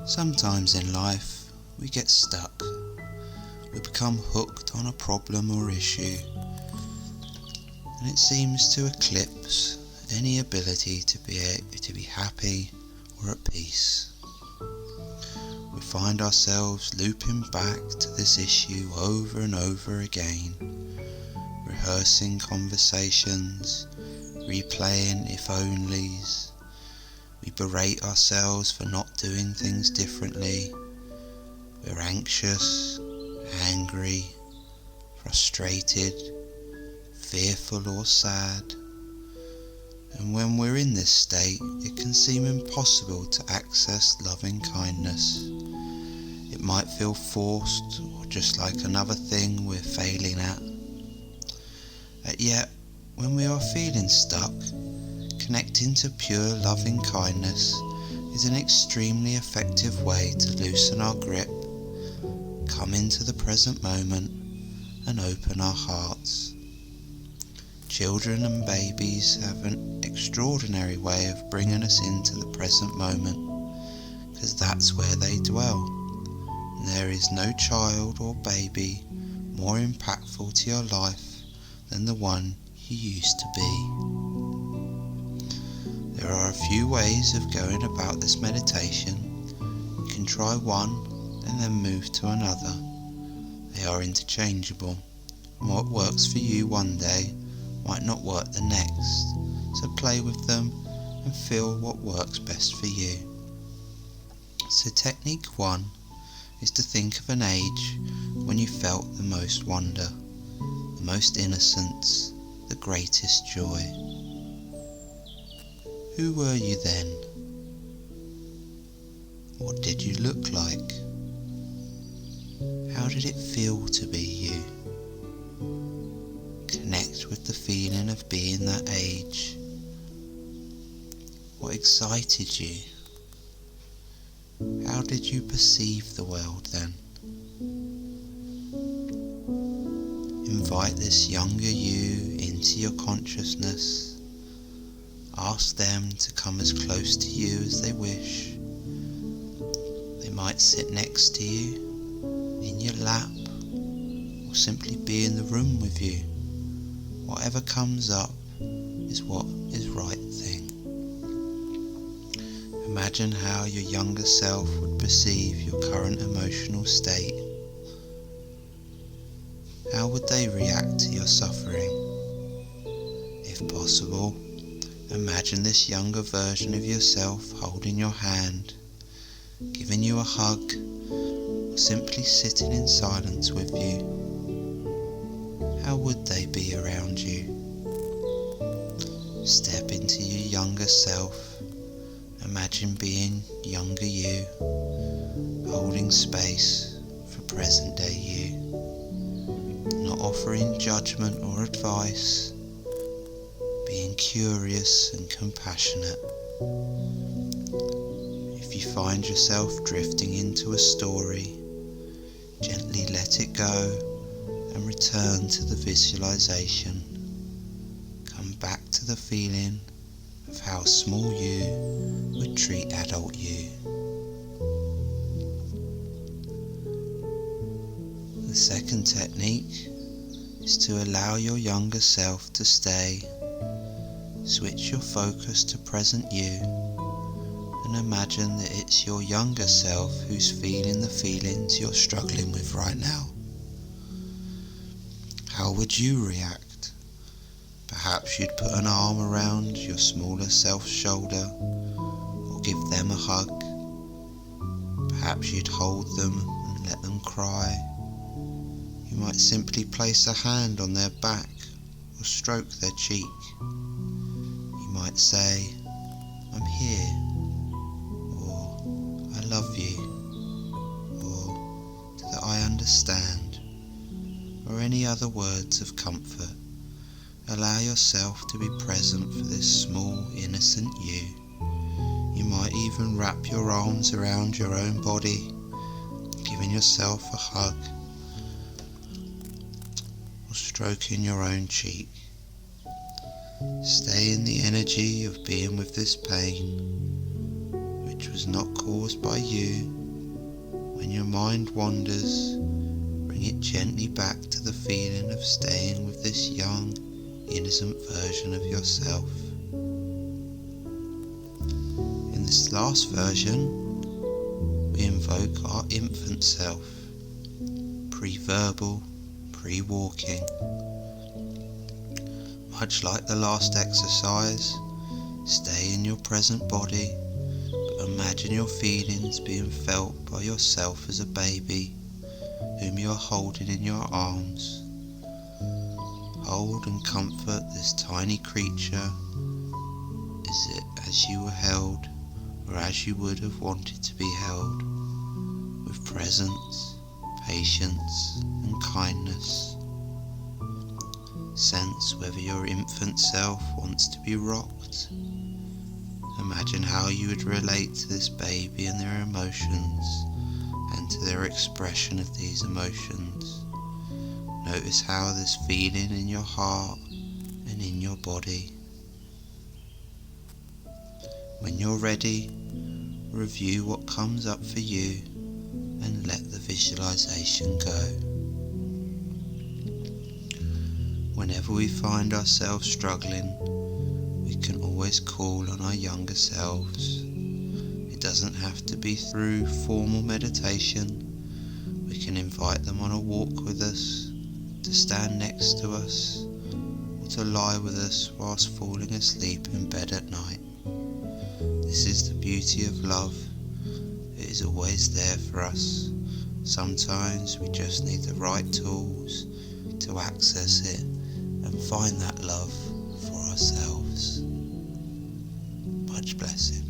Sometimes in life we get stuck. We become hooked on a problem or issue, and it seems to eclipse any ability to be happy or at peace. We find ourselves looping back to this issue over and over again, rehearsing conversations, replaying if onlys. We berate ourselves for not doing things differently. We're anxious, angry, frustrated, fearful or sad. And when we're in this state, it can seem impossible to access loving kindness. It might feel forced or just like another thing we're failing at. And yet, when we are feeling stuck, connecting to pure loving kindness is an extremely effective way to loosen our grip, come into the present moment, and open our hearts. Children and babies have an extraordinary way of bringing us into the present moment, because that's where they dwell. And there is no child or baby more impactful to your life than the one you used to be. There are a few ways of going about this meditation. You can try one and then move to another. They are interchangeable, and what works for you one day might not work the next, so play with them and feel what works best for you. So technique 1 is to think of an age when you felt the most wonder, the most innocence, the greatest joy. Who were you then? What did you look like? How did it feel to be you? Connect with the feeling of being that age. What excited you? How did you perceive the world then? Invite this younger you into your consciousness. Ask them to come as close to you as they wish. They might sit next to you, in your lap, or simply be in the room with you. Whatever comes up is what is right thing. Imagine how your younger self would perceive your current emotional state. How would they react to your suffering? If possible, imagine this younger version of yourself holding your hand, giving you a hug, or simply sitting in silence with you. How would they be around you? Step into your younger self. Imagine being younger you, holding space for present day you, not offering judgment or advice, being curious and compassionate. If you find yourself drifting into a story, gently let it go and return to the visualization. Come back to the feeling of how small you would treat adult you. The second technique is to allow your younger self to stay. Switch your focus to present you and imagine that it's your younger self who's feeling the feelings you're struggling with right now. How would you react? Perhaps you'd put an arm around your smaller self's shoulder or give them a hug. Perhaps you'd hold them and let them cry. You might simply place a hand on their back or stroke their cheek. You might say, "I'm here," or "I love you," or that "I understand," or any other words of comfort. Allow yourself to be present for this small, innocent you. You might even wrap your arms around your own body, giving yourself a hug, or stroking your own cheek. Stay in the energy of being with this pain, which was not caused by you. When your mind wanders, bring it gently back to the feeling of staying with this young, innocent version of yourself. In this last version, we invoke our infant self, pre-verbal, pre-walking. Much like the last exercise, stay in your present body, but imagine your feelings being felt by yourself as a baby, whom you are holding in your arms. Hold and comfort this tiny creature as you were held, or as you would have wanted to be held, with presence, patience and kindness. Sense whether your infant self wants to be rocked. Imagine how you would relate to this baby and their emotions, and to their expression of these emotions. Notice how this feeling in your heart and in your body. When you're ready, review what comes up for you and let the visualization go. Whenever we find ourselves struggling, we can always call on our younger selves. It doesn't have to be through formal meditation. We can invite them on a walk with us, to stand next to us, or to lie with us whilst falling asleep in bed at night. This is the beauty of love. It is always there for us. Sometimes we just need the right tools to access it and find that love for ourselves. Much blessing.